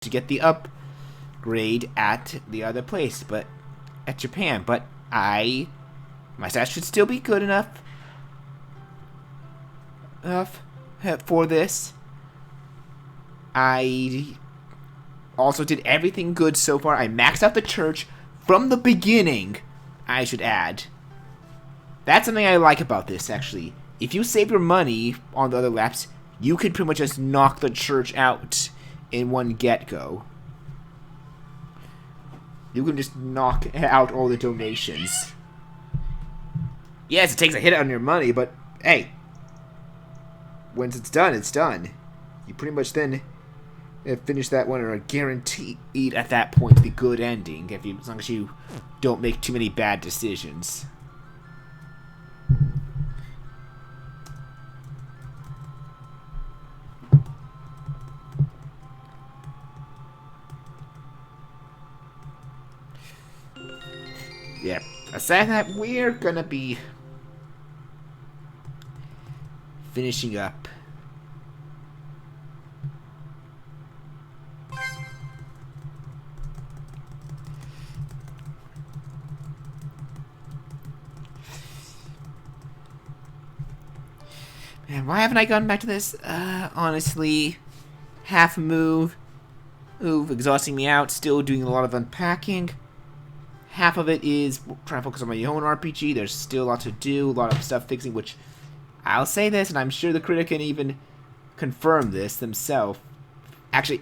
to get the upgrade at the other place, but at Japan. But my stats should still be good enough for this. I also did everything good so far. I maxed out the church from the beginning, I should add. That's something I like about this, actually. If you save your money on the other laps, you could pretty much just knock the church out in one get-go. You can just knock out all the donations. Yes, it takes a hit on your money, but hey, once it's done, it's done. You pretty much then finish that one and are guaranteed at that point the good ending, as long as you don't make too many bad decisions. Yeah, aside that, we're gonna be finishing up. Man, why haven't I gone back to this? Honestly, half move, exhausting me out, still doing a lot of unpacking. Half of it is trying to focus on my own RPG. There's still a lot to do, a lot of stuff fixing, which I'll say this, and I'm sure the critic can even confirm this themselves. Actually,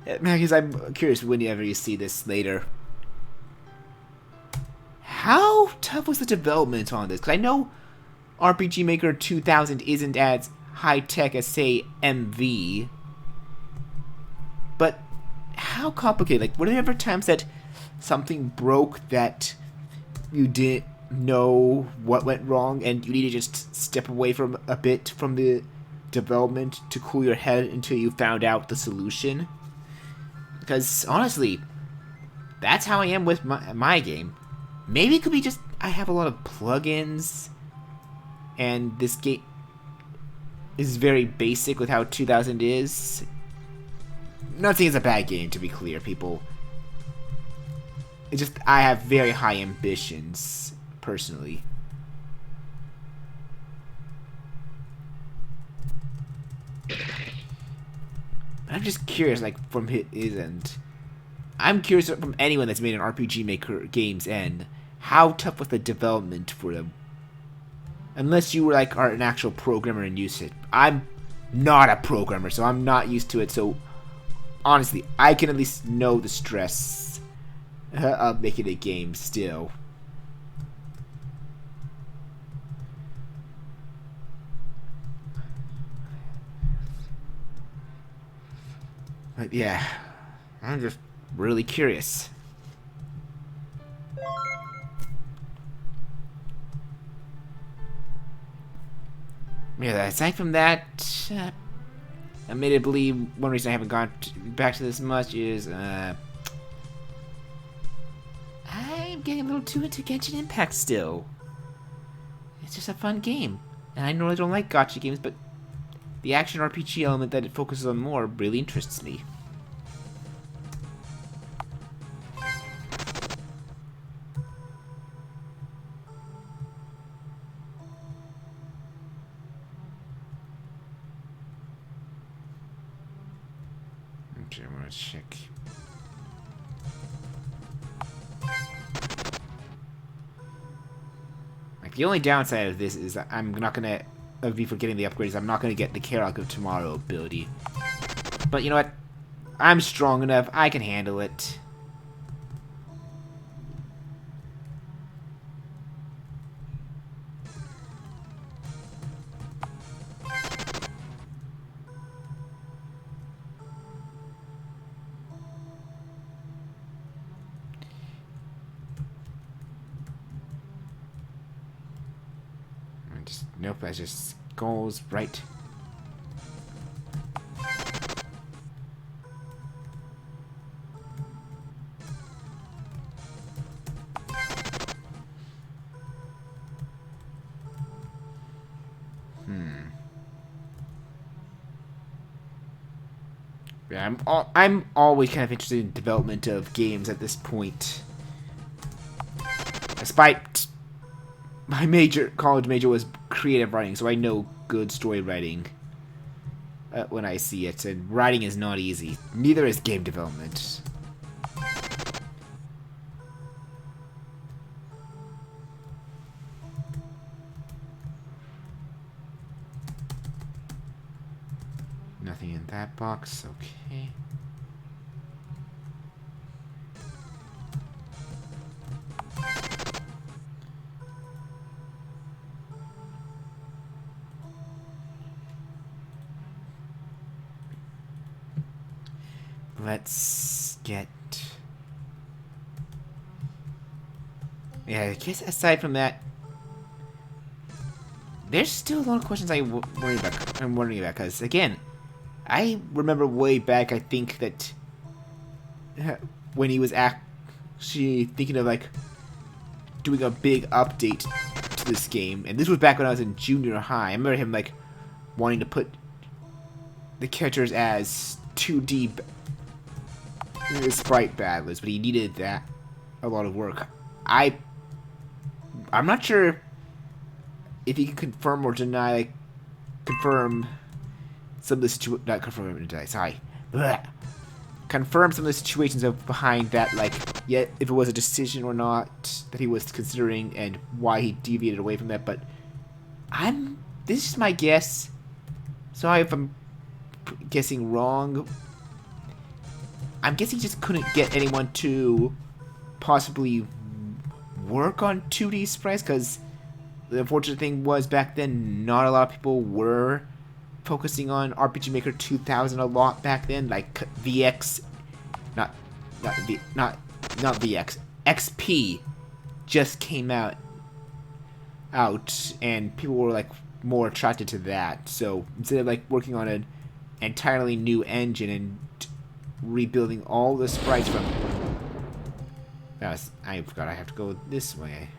because I'm curious whenever you see this later. How tough was the development on this? Because I know RPG Maker 2000 isn't as high-tech as, say, MV. But how complicated? Like, were there ever times that something broke that you didn't know what went wrong and you need to just step away from a bit from the development to cool your head until you found out the solution? Because, honestly, that's how I am with my game. Maybe it could be just I have a lot of plugins, and this game is very basic with how 2000 is. Not saying it's a bad game, to be clear, people. It's just I have very high ambitions, personally. I'm just curious, like, from his end. I'm curious from anyone that's made an RPG Maker game's end, how tough was the development for them? Unless you were, like, are an actual programmer and use it. I'm not a programmer, so I'm not used to it, so honestly, I can at least know the stress of making a game still. But yeah, I'm just really curious. Yeah, aside from that, admittedly, one reason I haven't gone back to this much is, I'm getting a little too into Genshin Impact still. It's just a fun game. And I normally don't like gacha games, but the action RPG element that it focuses on more really interests me. Okay, I'm gonna check. Like, the only downside of this is that I'm not gonna be forgetting the upgrades. I'm not gonna get the Karok of Tomorrow ability. But you know what? I'm strong enough. I can handle it. Nope, that just goes right. Yeah, I'm always kind of interested in development of games at this point. Despite my college major was creative writing, so I know good story writing when I see it. And writing is not easy. Neither is game development. Nothing in that box. Okay. Let's get... Yeah, I guess aside from that, there's still a lot of questions I'm wondering about, because, again, I remember way back, I think that when he was actually thinking of, like, doing a big update to this game, and this was back when I was in junior high. I remember him, like, wanting to put the characters as 2D sprite battlers, but he needed that a lot of work. I'm not sure if he can confirm or deny, like, confirm some of the not confirm or deny, sorry. Blech. Confirm some of the situations behind that, like, yet if it was a decision or not that he was considering and why he deviated away from that, but this is my guess. Sorry if I'm guessing wrong. I'm guessing he just couldn't get anyone to possibly work on 2D sprites, because the unfortunate thing was back then not a lot of people were focusing on RPG Maker 2000 a lot back then. Like VX, not VX, XP just came out, and people were like more attracted to that. So instead of like working on an entirely new engine and rebuilding all the sprites from... I forgot I have to go this way.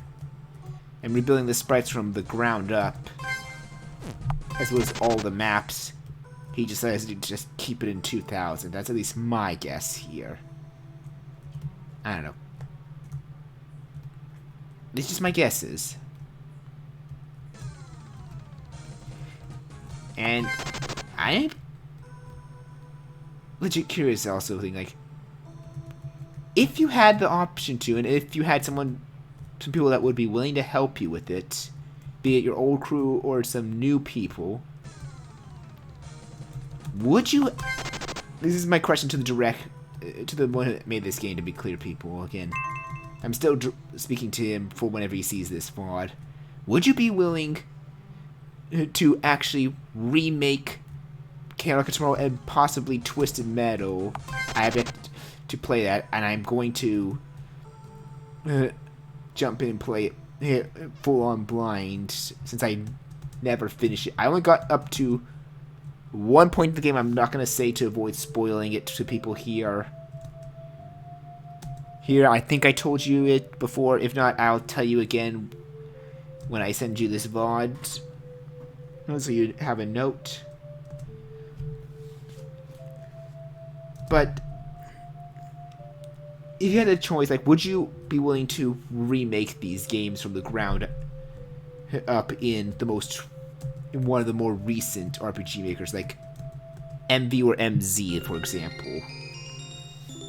And rebuilding the sprites from the ground up, as well as all the maps, he decided to just keep it in 2000. That's at least my guess here. I don't know. It's just my guesses. And I'm legit curious also, like, if you had the option to, and if you had some people that would be willing to help you with it, be it your old crew or some new people, would you... This is my question to the one that made this game, to be clear, people. Again, I'm still speaking to him for whenever he sees this VOD. Would you be willing to actually remake Chaotix Tomorrow and possibly Twisted Metal? I have yet to play that, and I'm going to jump in and play it full on blind, since I never finished it. I only got up to one point in the game. I'm not going to say to avoid spoiling it to people here. I think I told you it before. If not, I'll tell you again when I send you this VOD, so you have a note. But if you had a choice, like, would you be willing to remake these games from the ground up in one of the more recent RPG makers, like MV or MZ, for example?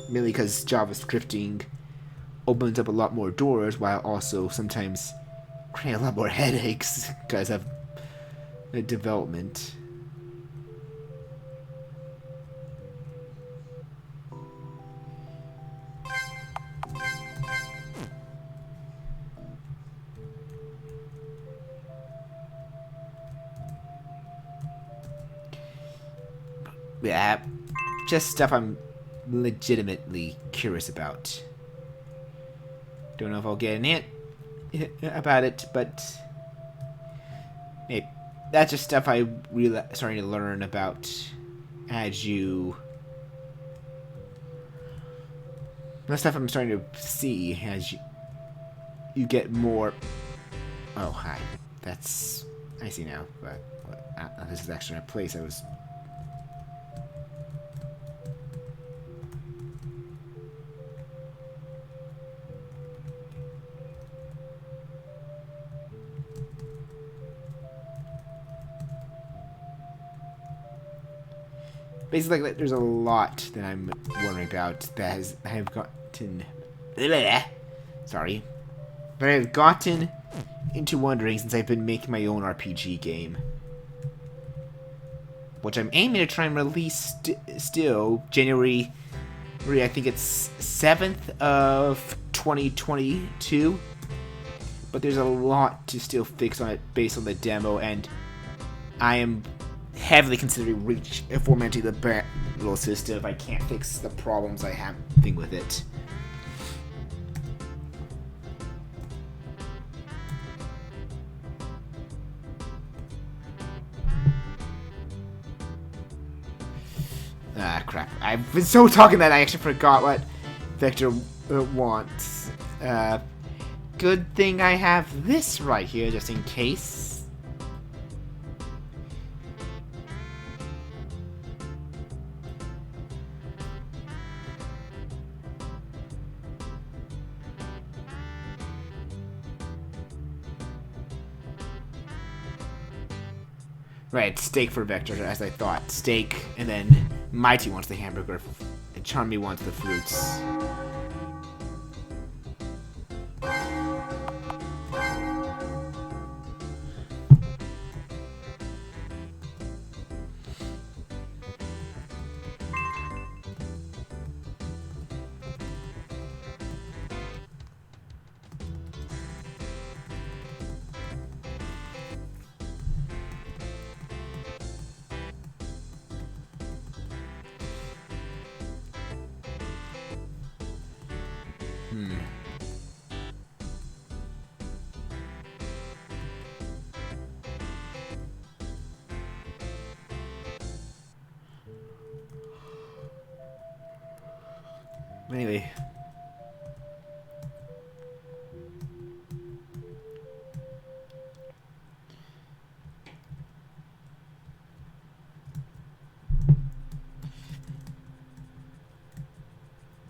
Mainly because JavaScripting opens up a lot more doors, while also sometimes creating a lot more headaches because of the development. Yeah, just stuff I'm legitimately curious about. Don't know if I'll get an ant about it, but hey, that's just stuff I'm really starting to learn about as you... That's stuff I'm starting to see as you get more... Oh, hi. That's... I see now, but this is actually a place I was... Basically, like, there's a lot that I'm wondering about that I have gotten... Sorry. That I have gotten into wondering since I've been making my own RPG game. Which I'm aiming to try and release still January, I think it's 7th of 2022. But there's a lot to still fix on it based on the demo, and I am heavily considering formatting the battle system if I can't fix the problems I have with it. Ah, crap. I've been so talking that I actually forgot what Vector wants. Good thing I have this right here, just in case. Right, steak for Vector, as I thought. Steak, and then Mighty wants the hamburger, and Charmy wants the fruits. Anyway.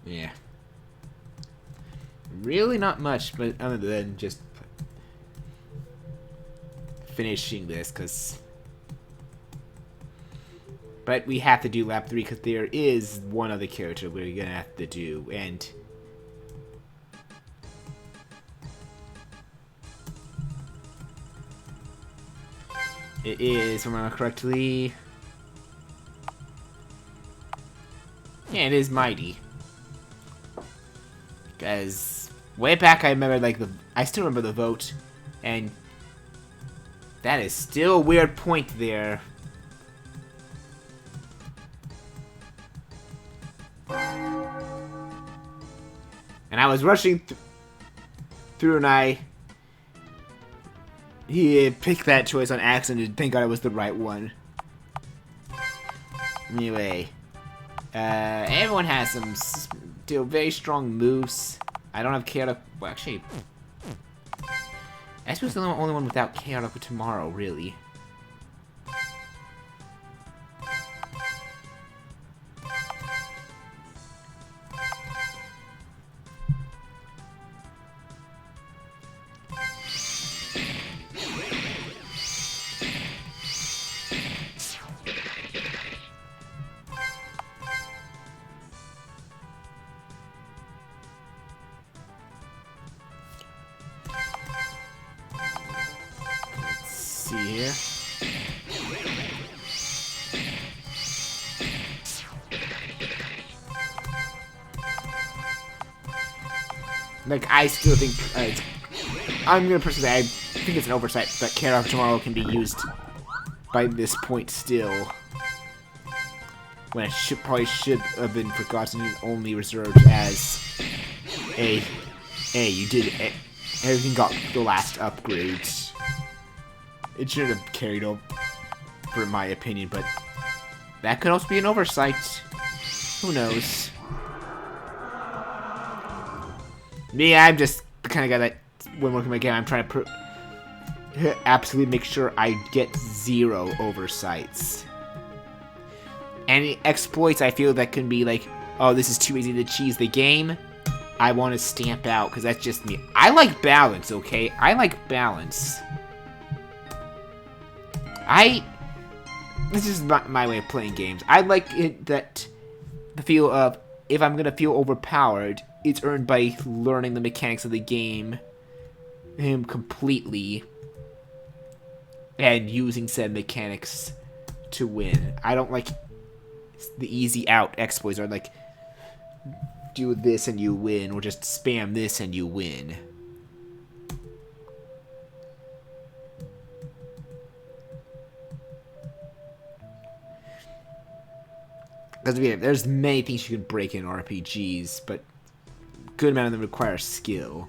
Yeah. Really not much, but other than just finishing this, because... But we have to do lap 3 because there is one other character we're gonna have to do, and it is, if I remember correctly, yeah, it is Mighty. Because way back I remember, like, I still remember the vote, and that is still a weird point there. And I was rushing through, and he picked that choice on accident, and thank God it was the right one. Anyway, everyone has some still very strong moves. I don't have Chaotix. Well, actually, I suppose the only one without Chaotix tomorrow, really. Here. Like, I still think I'm gonna personally say I think it's an oversight that Chaotix tomorrow can be used by this point still, when it probably should have been forgotten and only reserved as a you did everything got the last upgrades. It should have carried over, in my opinion, but that could also be an oversight. Who knows? Me, I'm just the kind of guy that, when working my game, I'm trying to absolutely make sure I get 0 oversights. Any exploits I feel that can be like, oh, this is too easy to cheese the game, I want to stamp out, because that's just me. I like balance, okay? I like balance. this is my way of playing games. I like it that the feel of if I'm gonna feel overpowered, it's earned by learning the mechanics of the game completely and using said mechanics to win. I don't like the easy out exploits or like do this and you win, or just spam this and you win. Because there's many things you can break in RPGs, but a good amount of them require skill.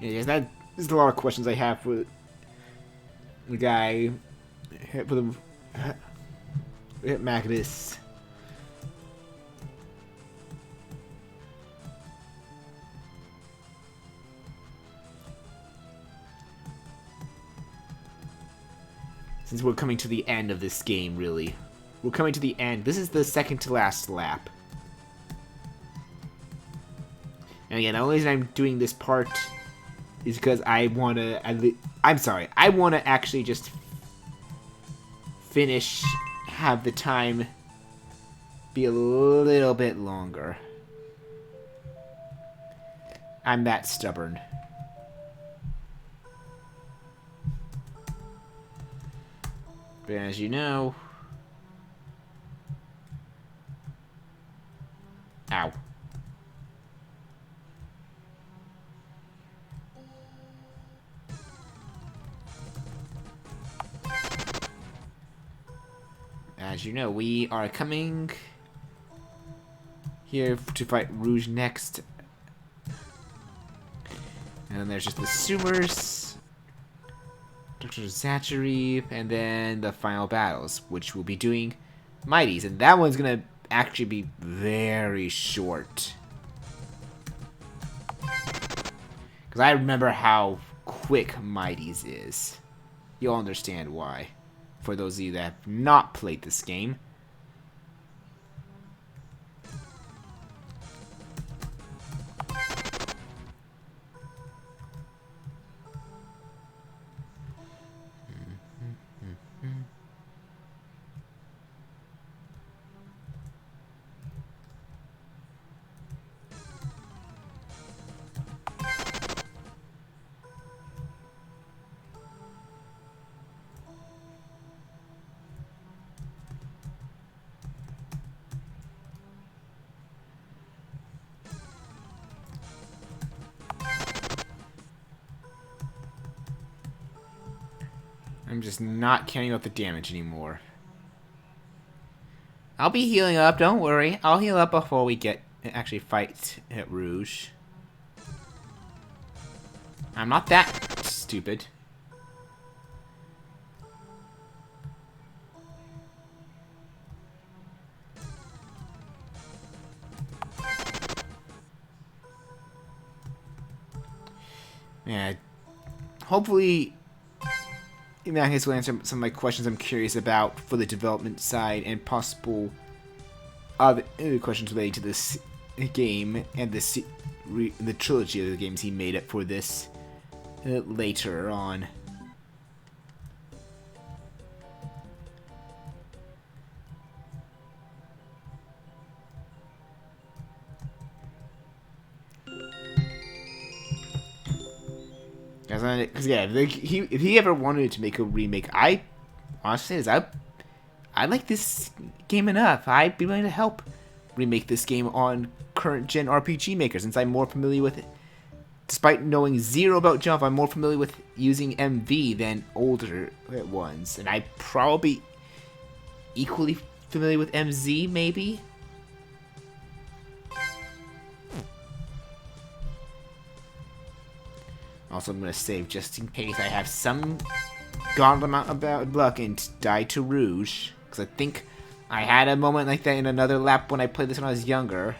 Yeah, there's a lot of questions I have for the guy, for the Magnus. Since we're coming to the end of this game, really. We're coming to the end. This is the second to last lap. And again, the only reason I'm doing this part is because I want to... I want to actually just finish, have the time be a little bit longer. I'm that stubborn. But as you know... Ow. As you know, we are coming here to fight Rouge next. And then there's just the Sumers, Dr. Zachary, and then the final battles, which we'll be doing Mighties. And that one's going to actually be very short. Because I remember how quick Mighties is. You'll understand why. For those of you that have not played this game. I'm just not caring about the damage anymore. I'll be healing up, don't worry. I'll heal up before we actually fight at Rouge. I'm not that stupid. Yeah, hopefully Magnus will answer some of my questions I'm curious about for the development side and possible other questions related to this game and the trilogy of the games he made up for this later on. Because yeah, if he ever wanted to make a remake, I honestly I like this game enough. I'd be willing to help remake this game on current gen RPG makers, since I'm more familiar with despite knowing zero about Java, I'm more familiar with using MV than older ones. And I'm probably equally familiar with MZ, maybe? Also, I'm going to save just in case I have some gauntlet amount of bad luck and die to Rouge. Because I think I had a moment like that in another lap when I played this when I was younger.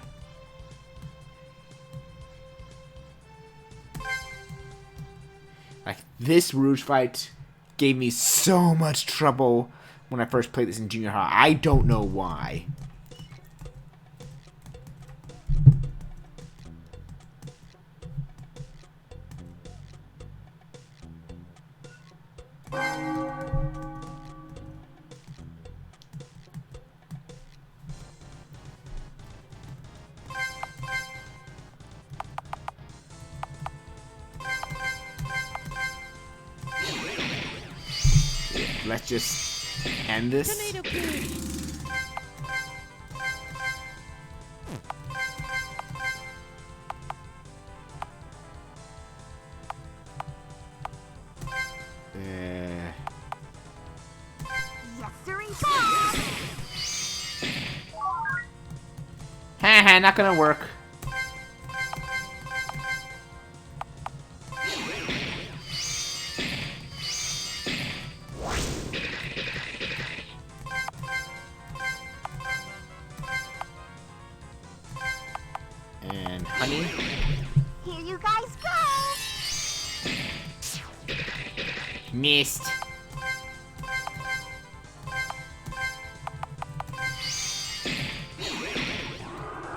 Like, this Rouge fight gave me so much trouble when I first played this in junior high. I don't know why. Let's just end this. Haha, not gonna work. And honey. Here you guys go. Missed.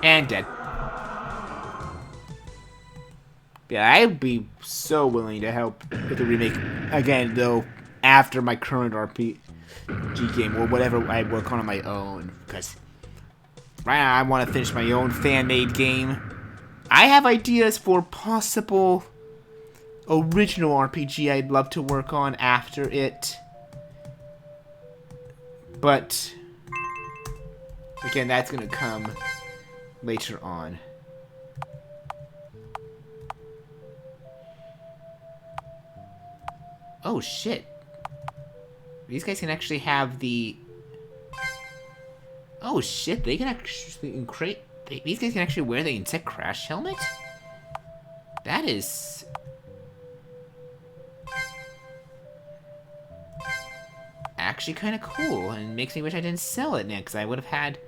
And dead. Yeah, I'd be so willing to help with the remake again, though, after my current RPG game or whatever I work on my own, because right now I want to finish my own fan-made game. I have ideas for possible original RPG I'd love to work on after it, but again, that's gonna come later on. Oh shit. These guys can actually have the... Oh shit, they can actually create... These guys can actually wear the insect crash helmet? That is... actually kind of cool, and makes me wish I didn't sell it now, because I would have had...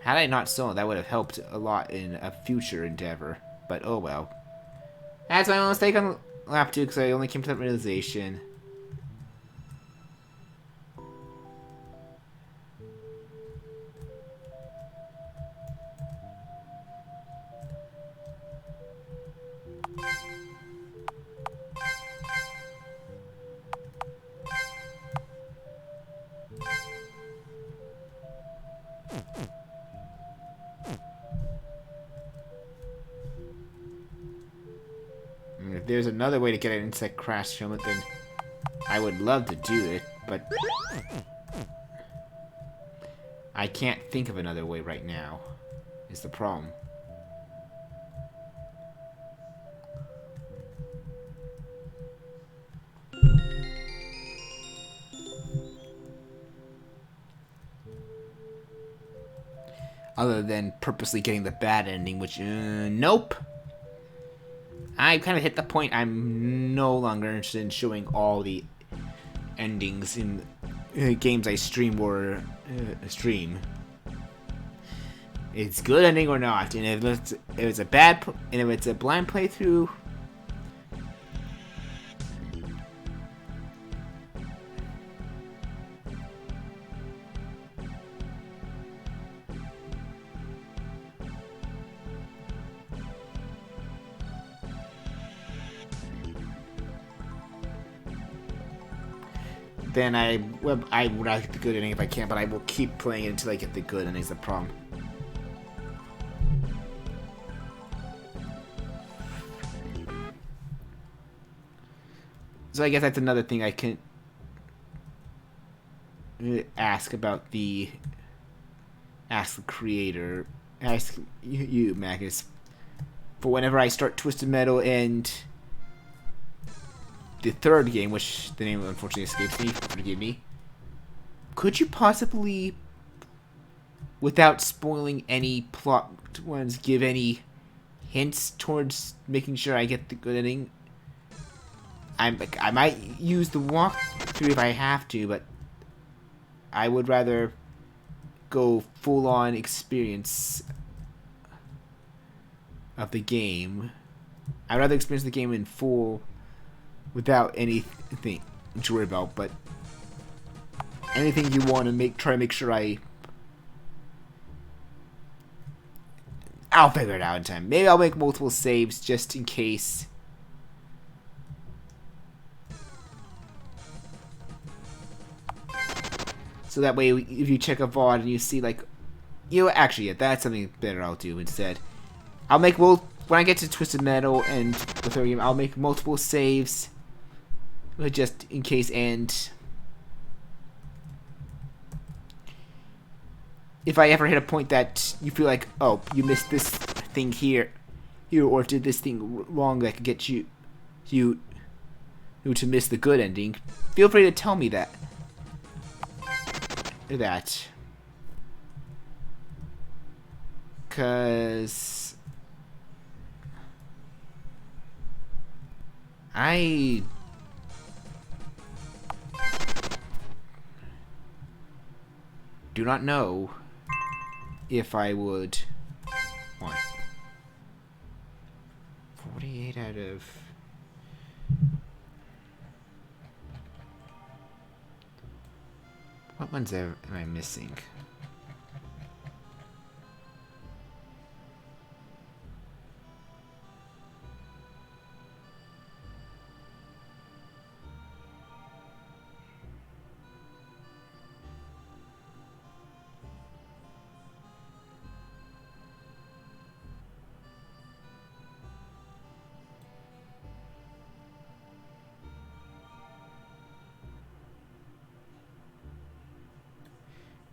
Had I not sold it, that would have helped a lot in a future endeavor. But oh well. That's my own mistake on lap 2, because I only came to that realization. If there's another way to get an insect crash helmet, then I would love to do it, but I can't think of another way right now, is the problem. Other than purposely getting the bad ending, which, nope. I kind of hit the point I'm no longer interested in showing all the endings in games I stream or stream. It's good ending or not, and if it's a bad, and if it's a blind playthrough, then I would like the good ending if I can, but I will keep playing it until I get the good ending is the problem. So I guess that's another thing I can ask about the ask the creator, ask you, Magus, for whenever I start Twisted Metal and the third game, which the name unfortunately escapes me, forgive me. Could you possibly, without spoiling any plot ones, give any hints towards making sure I get the good ending? I might use the walkthrough if I have to, but I would rather go full-on experience of the game. I'd rather experience the game in full without anything to worry about, but anything you want to try to make sure I'll figure it out in time. Maybe I'll make multiple saves just in case. So that way, if you check a VOD and you see like, actually, yeah, that's something better I'll do instead. I'll make when I get to Twisted Metal and the third game, I'll make multiple saves, just in case. And if I ever hit a point that you feel like, oh, you missed this thing here, or did this thing wrong that could get you to miss the good ending, feel free to tell me that. Cause I do not know if I would want 48 out of what ones am I missing?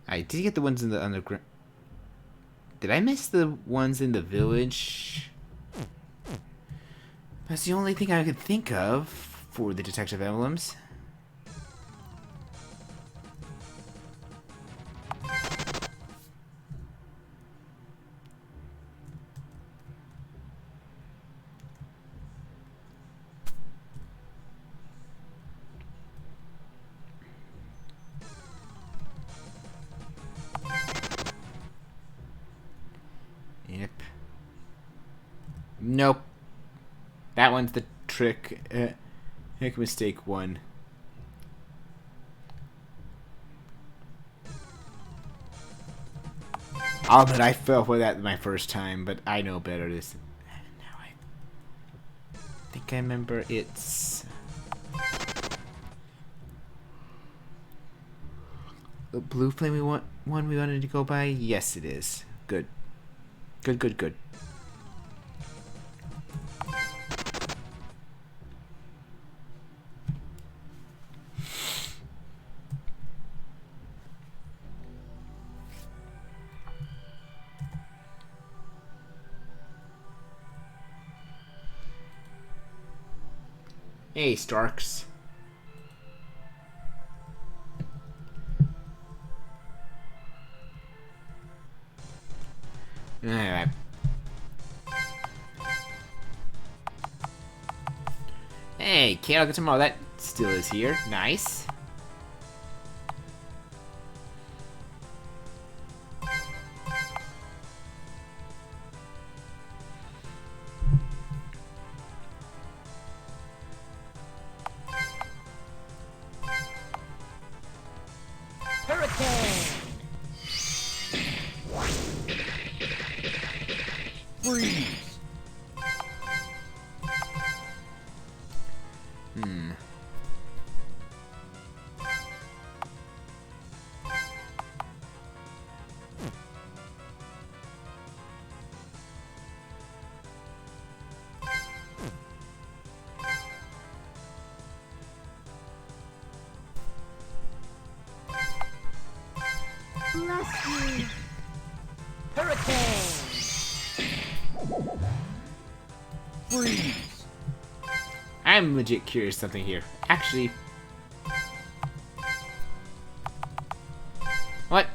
I did get the ones in the underground. Did I miss the ones in the village? That's the only thing I could think of for the detective emblems. Yep. Nope. That one's the trick. Make a mistake one. I'll admit I fell for that my first time, but I know better this. Now I think I remember it's the blue flame one we wanted to go by. Yes, it is. Good. Good, good, good. Hey, Starks. Alright. Hey, can't get tomorrow. That still is here. Nice. Bless you. Hurricane! Freeze! I'm legit curious something here. Actually... What?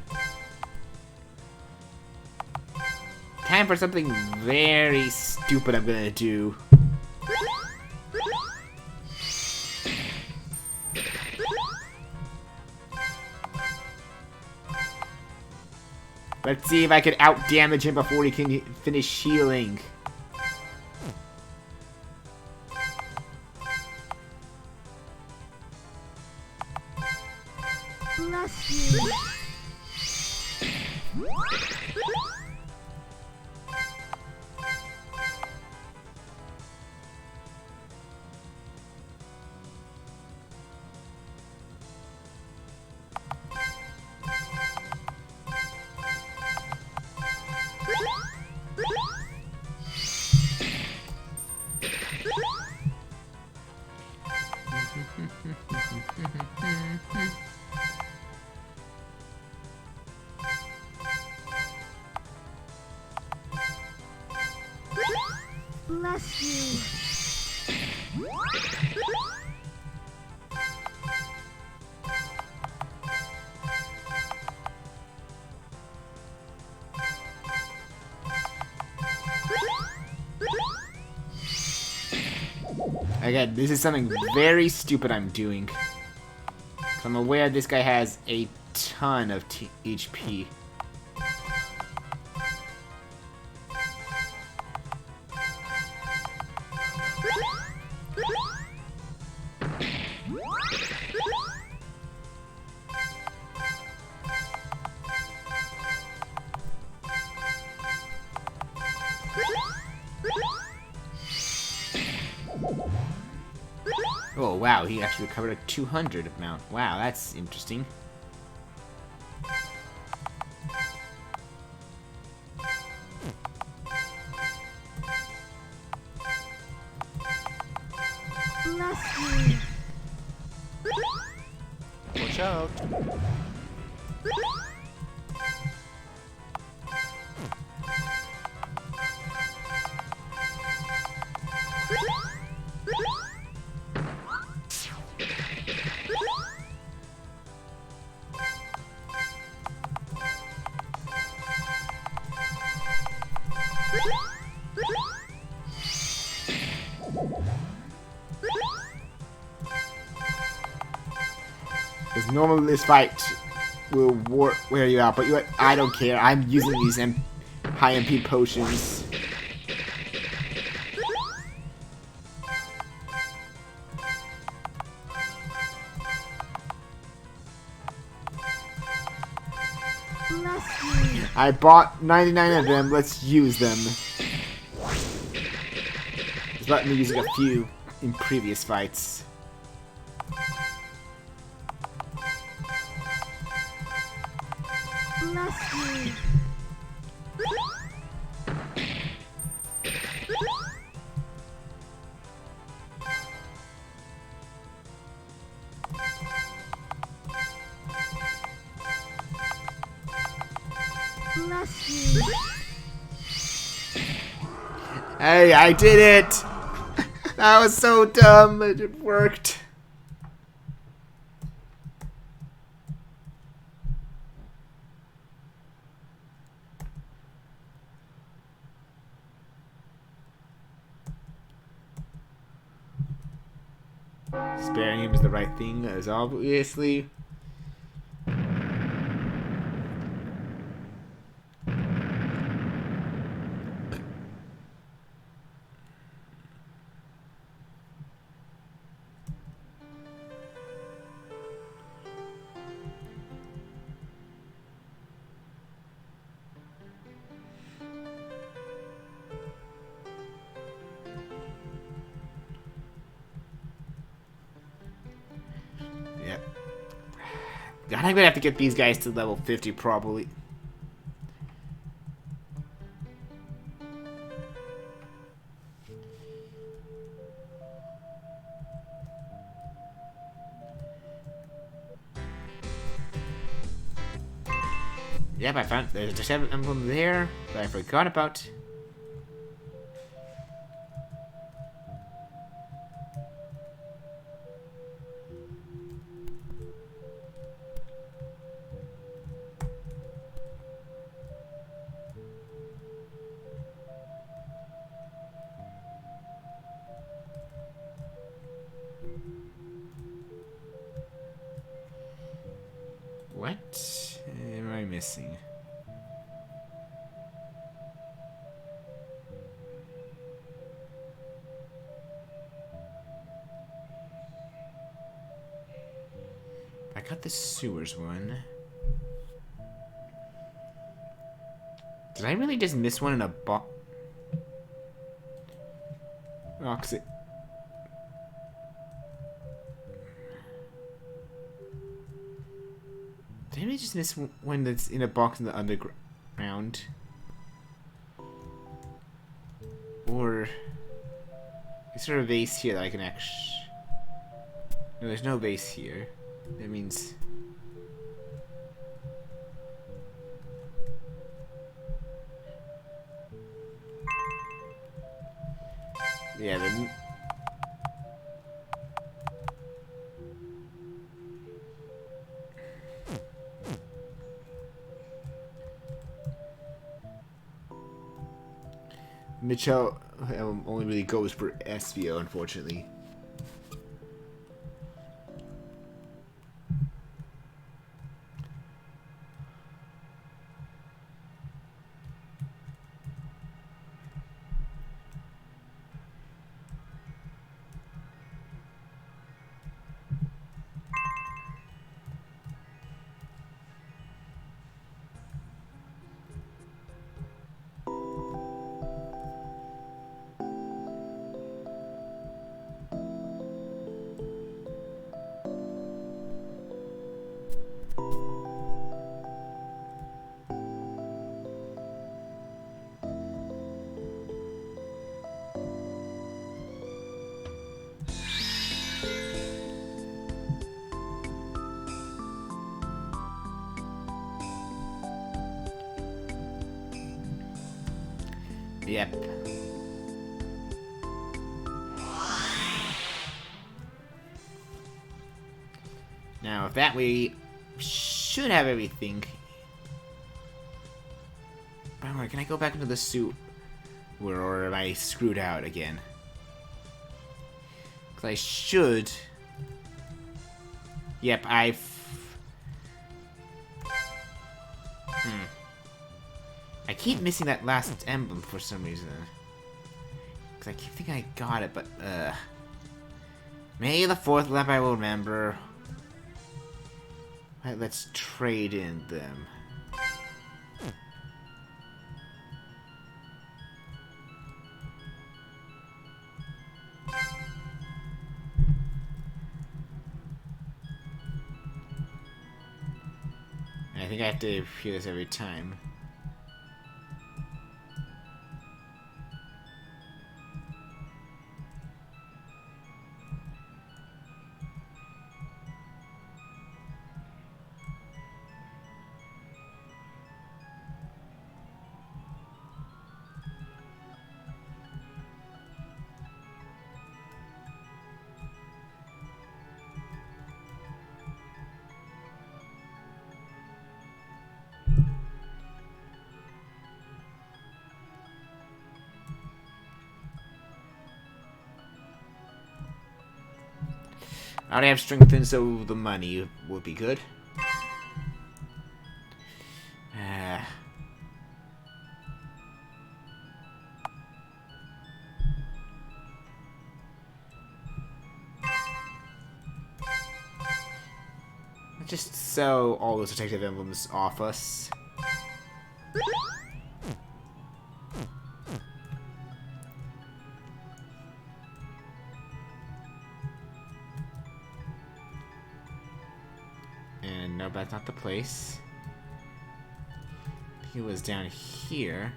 Time for something very stupid I'm gonna do. Let's see if I can out-damage him before he can finish healing. Bless you. Bless you. Again, this is something very stupid I'm doing. I'm aware this guy has a ton of HP. Oh wow, he actually recovered a 200 amount. Wow, that's interesting. Bless you. Watch out! Because normally this fight will wear you out, but you know what? I don't care. I'm using these high MP potions. Bless you. I bought 99 of them. Let's use them. It's let me using a few in previous fights. Bless you. Bless you. Hey, I did it! That was so dumb, but it worked. Sparing him is the right thing, as obviously. Yep. I'm gonna have to get these guys to level 50 probably. Yep, I found there's a 7 emblem there that I forgot about. What am I missing? I got the sewers one. Did I really just miss one in a box? Oh, 'cause it... Did I really just miss one that's in a box in the underground? Or... Is there a base here that I can actually... No, there's no base here. That means... Yeah, then... Mitchell only really goes for SVO, unfortunately. Yep. Now, if that we should have everything. But can I go back into the suit? Or am I screwed out again? Because I should. Yep, I keep missing that last emblem for some reason. Because I keep thinking I got it, but, May the 4th lap I will remember. Right, let's trade in them. I think I have to hear this every time. I already have strengthened, so the money would be good. Let's just sell all those detective emblems off us. And no, that's not the place. He was down here.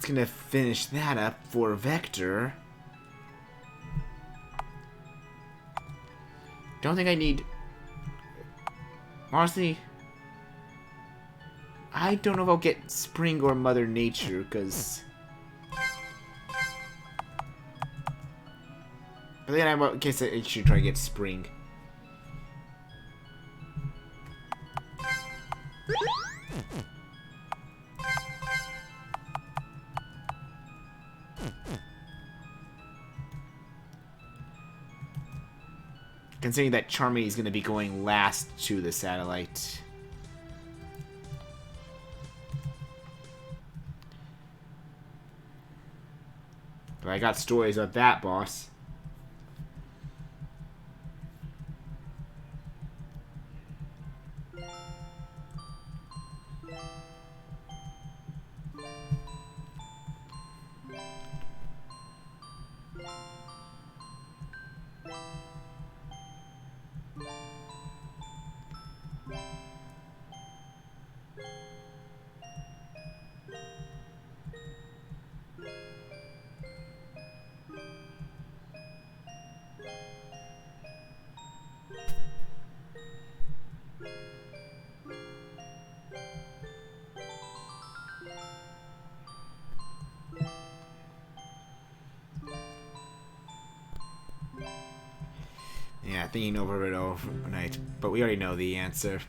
That's gonna finish that up for Vector. Don't think I need... Honestly, I don't know if I'll get Spring or Mother Nature, because... But then I guess I should try to get Spring. Considering that Charmy is going to be going last to the satellite. But I got stories of that, boss. Yeah, thinking over it overnight, but we already know the answer.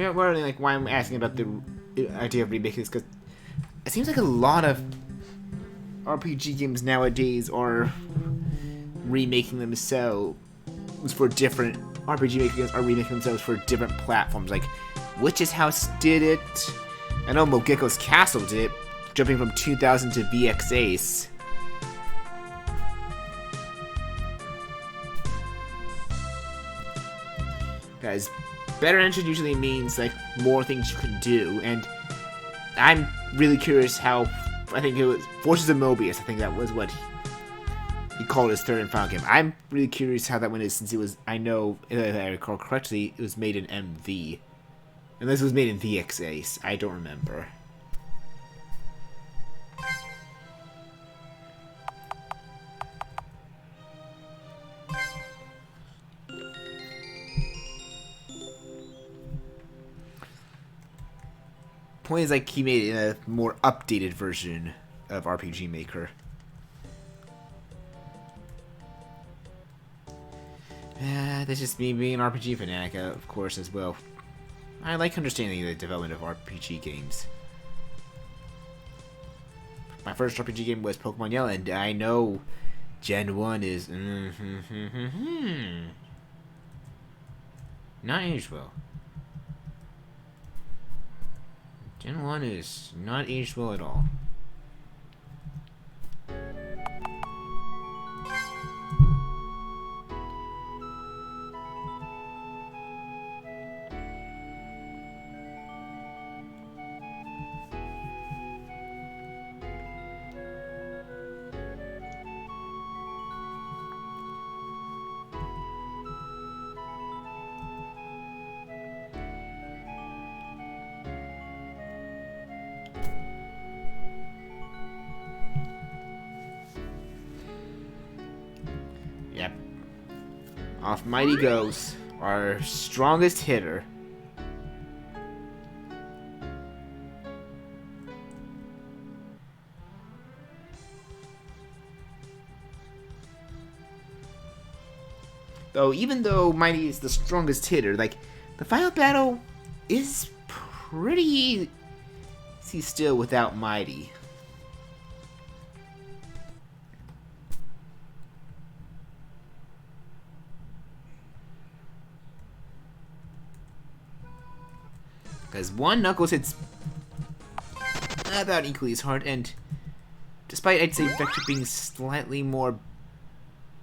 We're like why I'm asking about the idea of remaking this, because it seems like a lot of RPG games nowadays are remaking themselves for different RPG makers are remaking themselves for different platforms. Like Witch's House did it. I know Mogeko's Castle did it, jumping from 2000 to VX Ace. Guys, better engine usually means like more things you can do, and I'm really curious how. I think it was Forces of Mobius. I think that was what he called his third and final game. I'm really curious how that one is, since it was, I know, if I recall correctly, it was made in MV. Unless it was made in VX Ace. I don't remember. Point is, like, he made a more updated version of RPG Maker. That's just me being an RPG fanatic, of course, as well. I like understanding the development of RPG games. My first RPG game was Pokemon Yellow, and I know Gen 1 is... not aged well. Gen 1 is not aged well at all. Yep. Off Mighty goes, our strongest hitter. Though, even though Mighty is the strongest hitter, like, the final battle is pretty easy still without Mighty. Because one Knuckles hits about equally as hard, and despite, I'd say, Vector being slightly more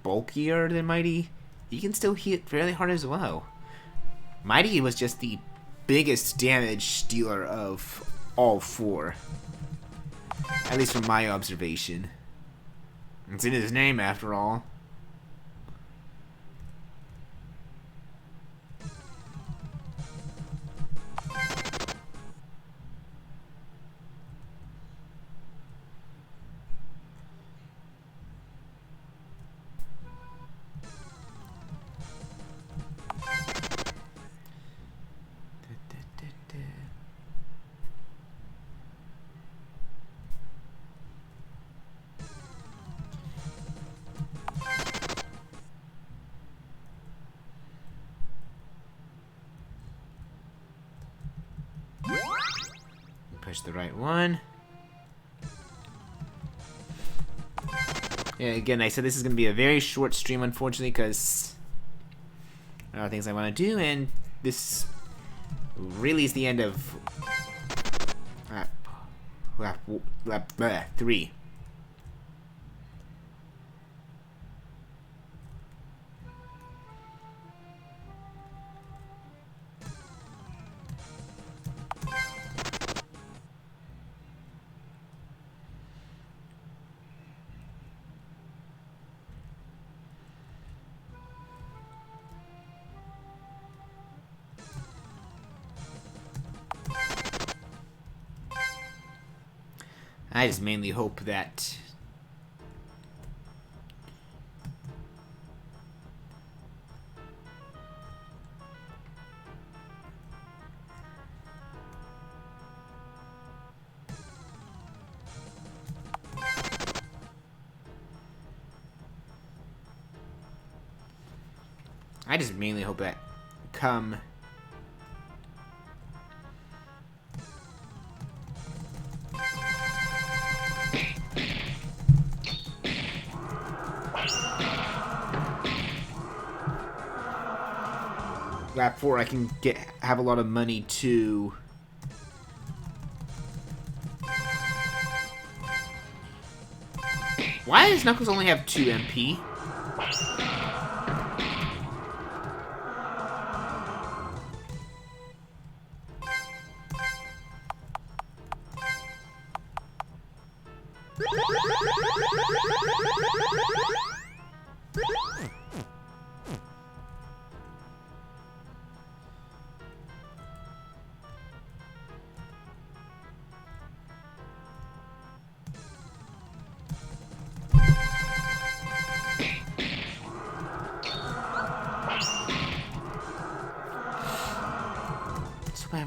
bulkier than Mighty, he can still hit fairly hard as well. Mighty was just the biggest damage dealer of all four. At least from my observation. It's in his name, after all. Push the right one. Yeah, again, I said this is going to be a very short stream, unfortunately, because there are things I want to do, and this really is the end of lap 3. I just mainly hope that come lap 4, I can have a lot of money to Why does Knuckles only have 2 MP?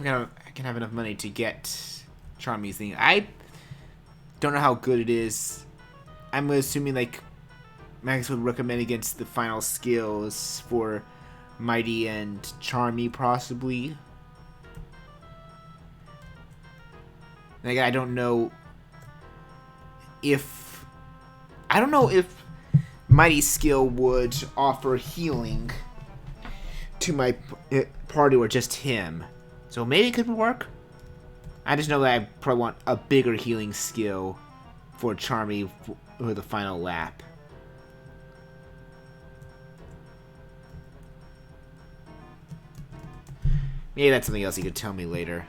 I can have enough money to get Charmy's thing. I don't know how good it is. I'm assuming like Max would recommend against the final skills for Mighty and Charmy, possibly. Like I don't know if Mighty's skill would offer healing to my party or just him. So maybe it could work. I just know that I probably want a bigger healing skill for Charmy for the final lap. Maybe that's something else you could tell me later.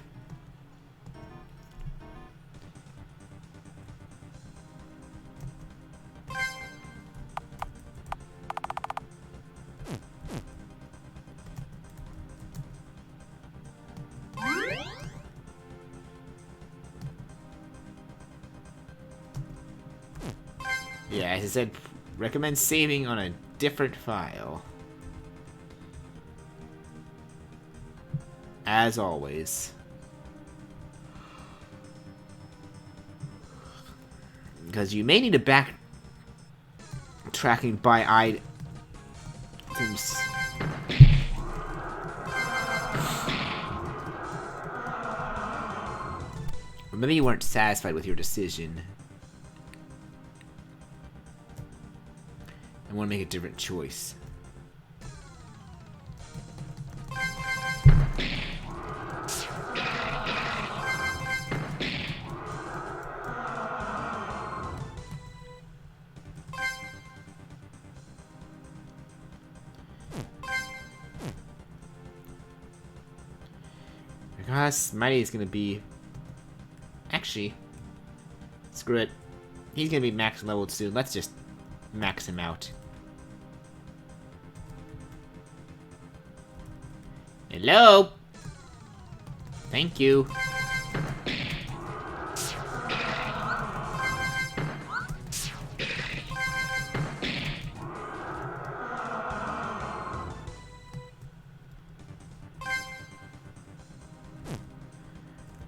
Yeah, as I said, recommend saving on a different file. As always. Because you may need to backtracking by items. Or maybe you weren't satisfied with your decision and want to make a different choice. Because Mighty is going to be... Actually, screw it. He's going to be max leveled soon. Let's just max him out. Hello? Thank you.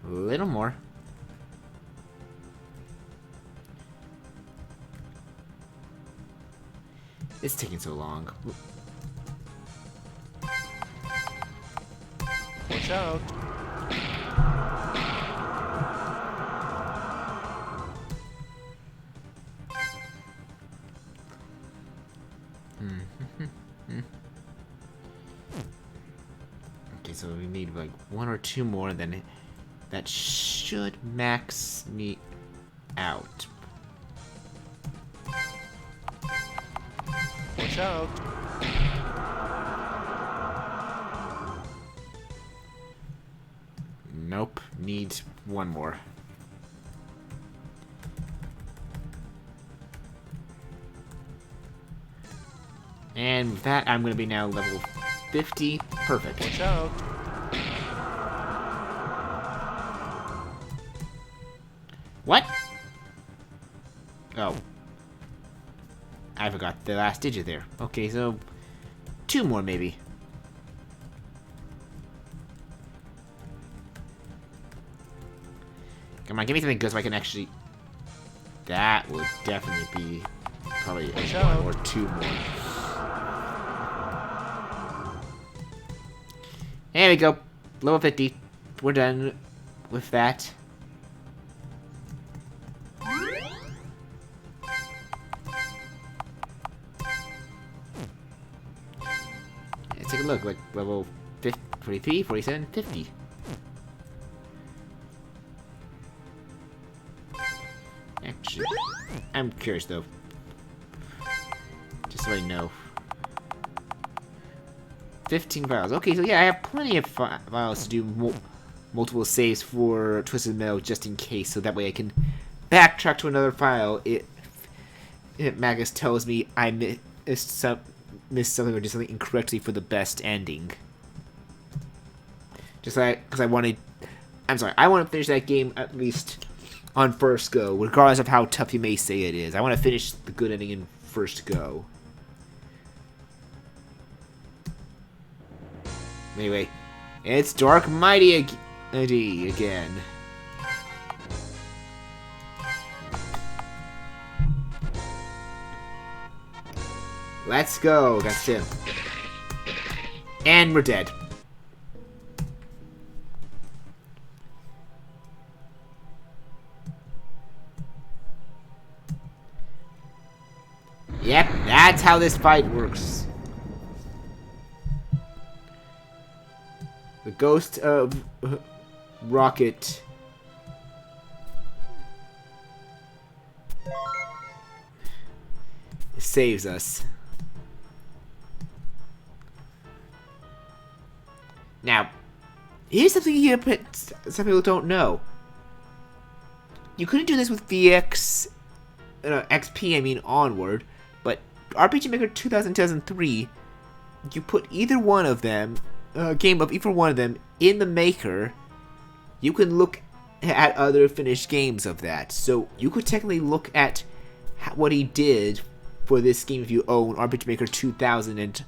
A little more. It's taking so long. Watch out. Okay, so we need like 1 or 2 more, then that should max me out. Watch out. Nope, need 1 more. And with that, I'm going to be now level 50. Perfect. Watch out. What? Oh. I forgot the last digit there. Okay, so 2 more maybe. Come on, give me something good so I can actually... That would definitely be probably Watch 1 out. or 2 more. There we go. Level 50. We're done with that. Let's take a look. Like level 50, 43, 47, 50. Actually, I'm curious though. Just so I know. 15 files. Okay, so yeah, I have plenty of files to do multiple saves for Twisted Metal just in case, so that way I can backtrack to another file if Magus tells me I missed something or did something incorrectly for the best ending. Just like, because I want to finish that game at least on first go, regardless of how tough you may say it is. I want to finish the good ending in first go. Anyway, it's Dark Mighty again. Let's go. That's him. And we're dead. Yep, that's how this fight works. The ghost of Rocket saves us. Now, here's something here some people don't know. You couldn't do this with XP, I mean onward, but RPG Maker 2003, you put either one of them, a game of either one of them in the Maker, you can look at other finished games of that. So you could technically look at what he did for this game if you own RPG Maker 2000 and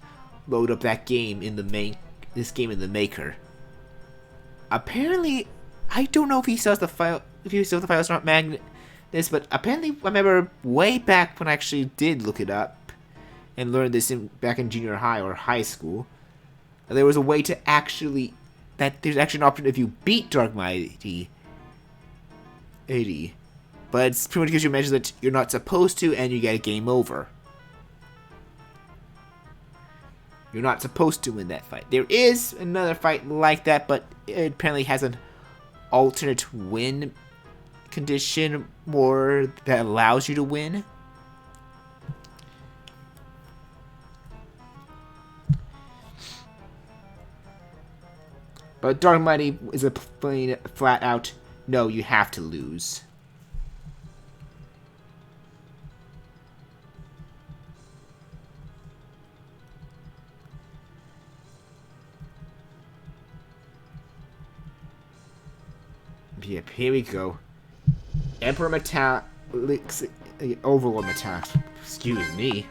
load up that game in the this game in the Maker. Apparently, I don't know if he sells the file. If he sells the files, not Magnus, but apparently, I remember way back when I actually did look it up and learned this back in junior high or high school. There was a way to actually there's actually an option if you beat Dark Mighty 80, but it's pretty much gives you a message that you're not supposed to, and you get a game over. You're not supposed to win that fight. There is another fight like that, but it apparently has an alternate win condition more that allows you to win. But Dark Mighty is a plain flat out, no, you have to lose. Yep, here we go. Emperor Metallic... Overlord Metallic. Excuse me.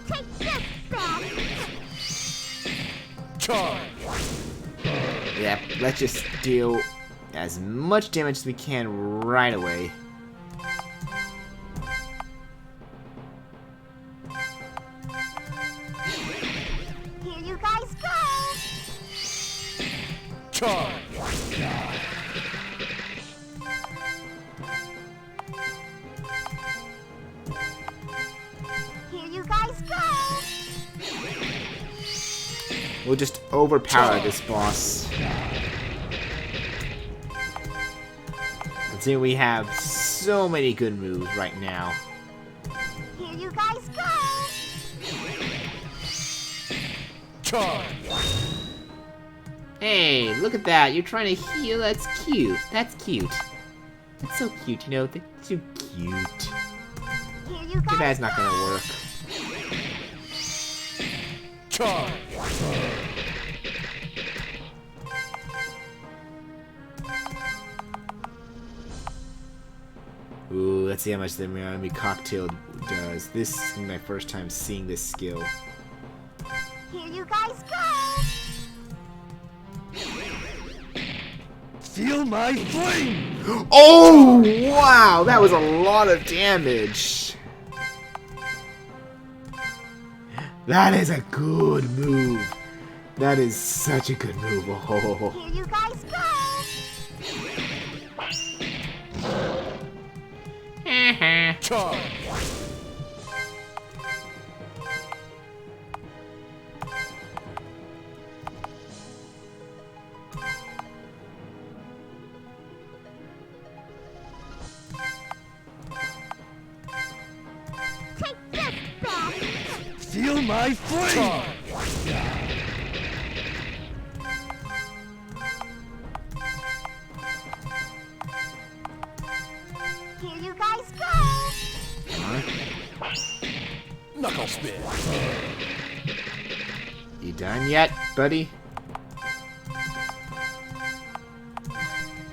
Take this back! Charge! Yep, let's just deal as much damage as we can right away. Here you guys go! Charge! Here you guys go! We'll just overpower this boss. Considering we have so many good moves right now. Here you guys go! Charge! Hey, look at that. You're trying to heal. That's cute. That's cute. That's so cute, you know. That's so cute. Here you guys That's not gonna work. Charge! Ooh, let's see how much the Miami cocktail does. This is my first time seeing this skill. Here you guys go! Feel my flame! Oh, wow! That was a lot of damage. That is a good move. That is such a good move. Oh. Here you guys go! Charge! Take this back! Feel my flame! Charge! Here you guys go! Knuckle spin! You done yet, buddy?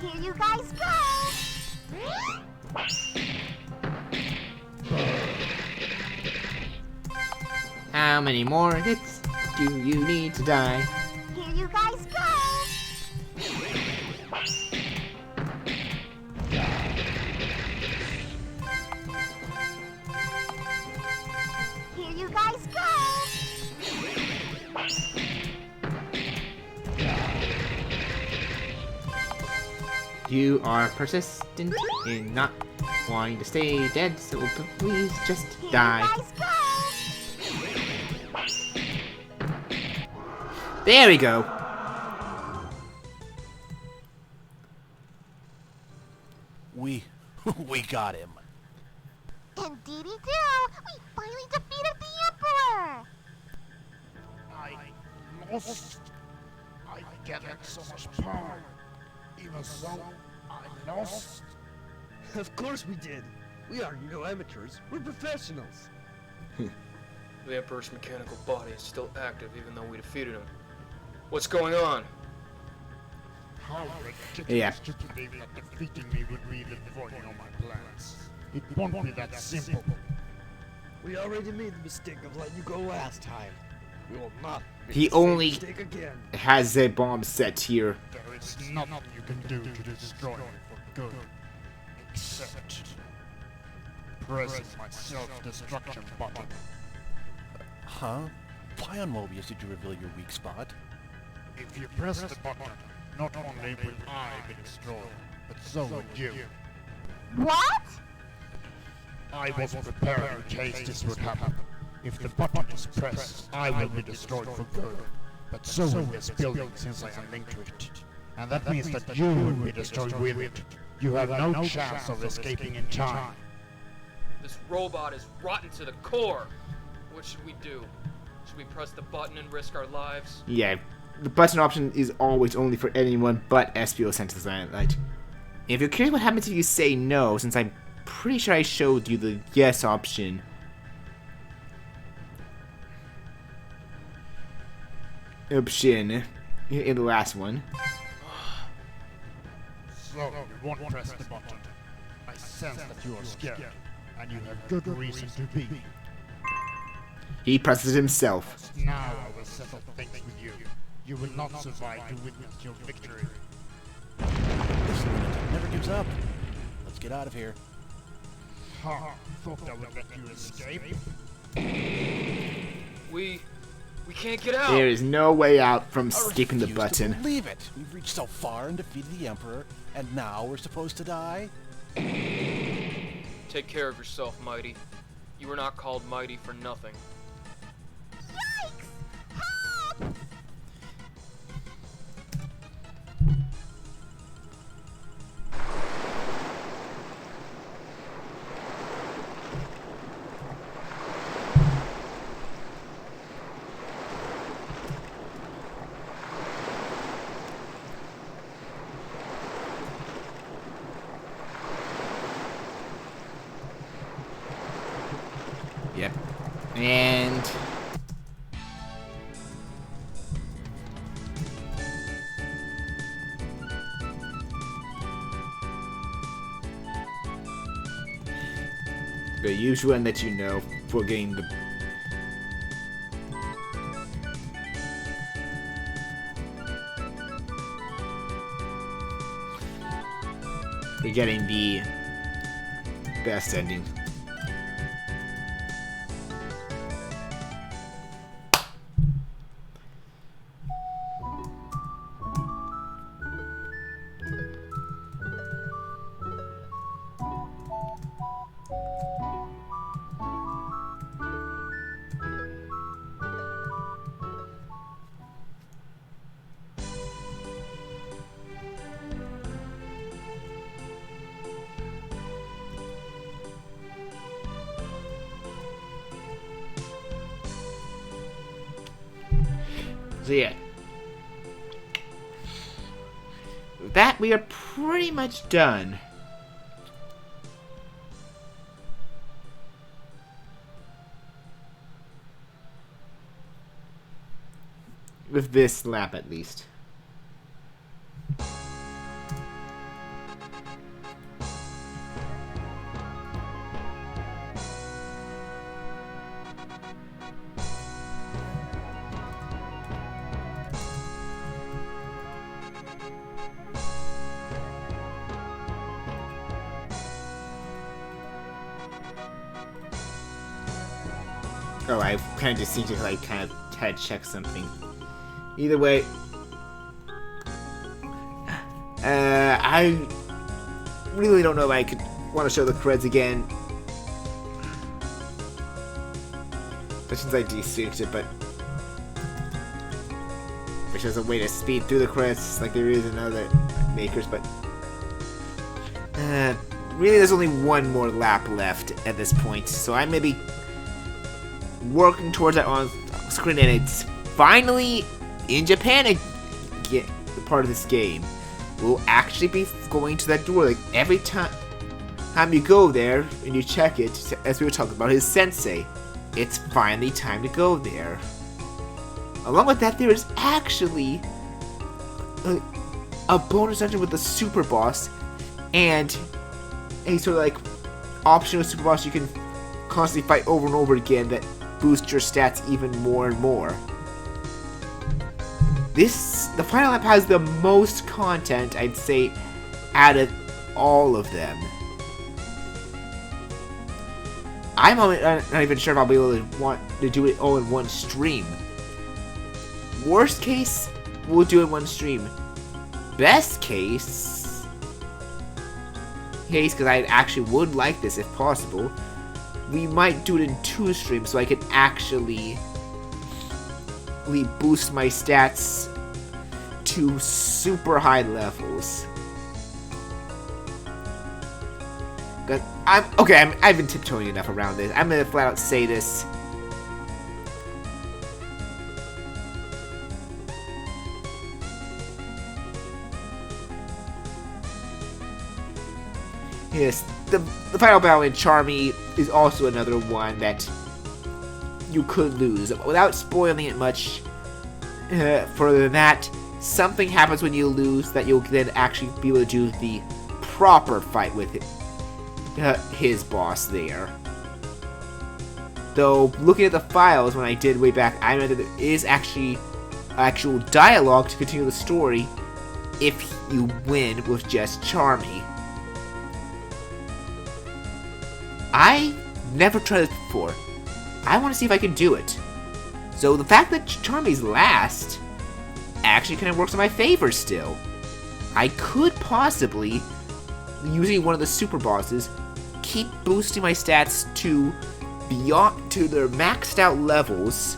Here you guys go! How many more hits do you need to die? Here you guys go! Here you guys go! You are persistent in not wanting to stay dead, so please just Here die. you guys go! There we go. We got him. Indeedy do! We finally defeated the Emperor! I lost. I gathered so much power. Even so, I lost. Of course we did. We are no amateurs. We're professionals. The Emperor's mechanical body is still active even though we defeated him. What's going on? How ridiculous Yeah. to believe that defeating me would be the voiding all my plans. It won't be that simple. We already made the mistake of letting you go last time. We will not make He the same only- mistake again. Has a bomb set here. There is nothing you can do to destroy me for good, except pressing my self-destruction button. Huh? Why on Mobius did you reveal your weak spot? If you press the button, not only will I be destroyed, but so will you. What? I was prepared in case this would happen. If the button is pressed, I will be destroyed for good. But so will this building since I am linked to it. And that means that you will be destroyed with it. You have no chance of escaping in time. This robot is rotten to the core. What should we do? Should we press the button and risk our lives? Yeah, the button option is always only for anyone but SPO sent to the silent light. If you're curious what happens if you say no, since I'm pretty sure I showed you the yes option. In the last one. So, you won't press the button. I sense that you are scared, and you have good reason to be. He presses himself. Now I will settle things with you. You will not survive to witness your victory. This lunatic never gives up. Let's get out of here. Ha! Thought I would let you escape? We can't get out. There is no way out from I skipping the refuse to button. believe it. We've reached so far and defeated the Emperor, and now we're supposed to die? Take care of yourself, Mighty. You were not called Mighty for nothing. Yikes! Help! Yep. And the usual one that you know for getting the best ending. So yeah. With that, we are pretty much done. With this lap, at least. Oh, I kind of just seemed to like kind of had checked something. Either way, I really don't know if I could want to show the creds again. But since I desynced it, but which is a way to speed through the creds like there is in other makers, but really there's only one more lap left at this point, so I may be working towards that on screen, and it's finally in Japan again. Part of this game will actually be going to that door. Like every time you go there and you check it, as we were talking about his sensei, it's finally time to go there. Along with that, there is actually a bonus dungeon with the super boss and a sort of like optional super boss you can constantly fight over and over again that boost your stats even more and more. The final lap has the most content, I'd say, out of all of them. I'm not even sure if I'll be able to want to do it all in one stream. Worst case, we'll do it in one stream. Best case, because I actually would like this if possible, we might do it in 2 streams so I can actually boost my stats to super high levels. I've been tiptoeing enough around this. I'm gonna flat out say this. Yes, the final battle in Charmy is also another one that you could lose. Without spoiling it much further than that, something happens when you lose that you'll then actually be able to do the proper fight with his boss there. Though, looking at the files when I did way back, I know that there is actually actual dialogue to continue the story if you win with just Charmy. I never tried this before. I want to see if I can do it. So the fact that Charmy's last actually kind of works in my favor still. I could possibly, using one of the super bosses, keep boosting my stats to their maxed out levels,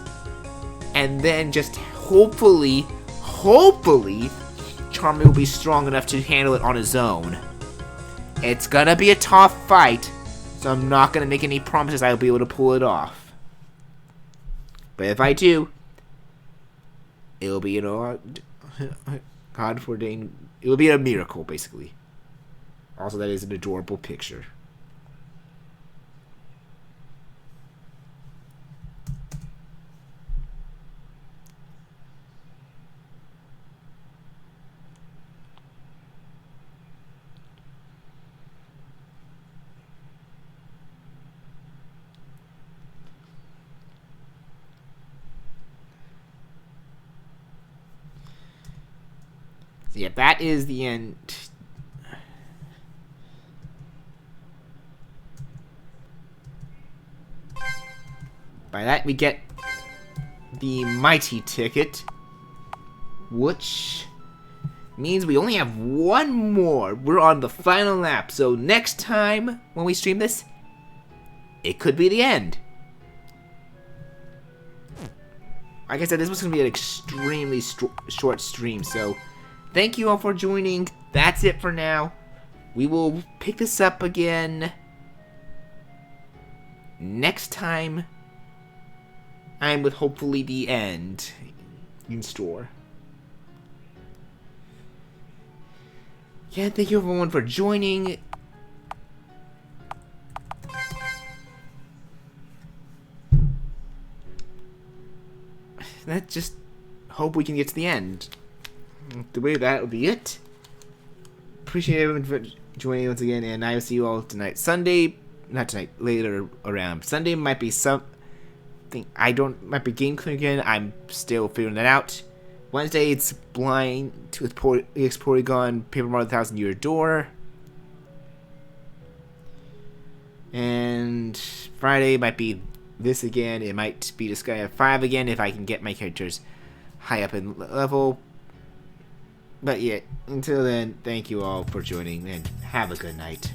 and then just hopefully, Charmy will be strong enough to handle it on his own. It's gonna be a tough fight, so I'm not gonna make any promises I'll be able to pull it off. But if I do, it'll be, God forbid, it'll be a miracle, basically. Also, that is an adorable picture. So yeah, that is the end. By that, we get the Mighty ticket, which means we only have one more. We're on the final lap, so next time when we stream this, it could be the end. Like I said, this was going to be an extremely short stream, so thank you all for joining. That's it for now. We will pick this up again next time. I'm with hopefully the end in store. Yeah, thank you everyone for joining. Let's just hope we can get to the end. The way that will be it. Appreciate everyone for joining once again, and I will see you all tonight. Sunday, not tonight, later around. Sunday might be might be game clear again. I'm still figuring that out. Wednesday it's blind with EX Porygon, Paper Mario 1,000 Year Door. And Friday might be this again. It might be Disgaea 5 again if I can get my characters high up in level. But yeah, until then, thank you all for joining and have a good night.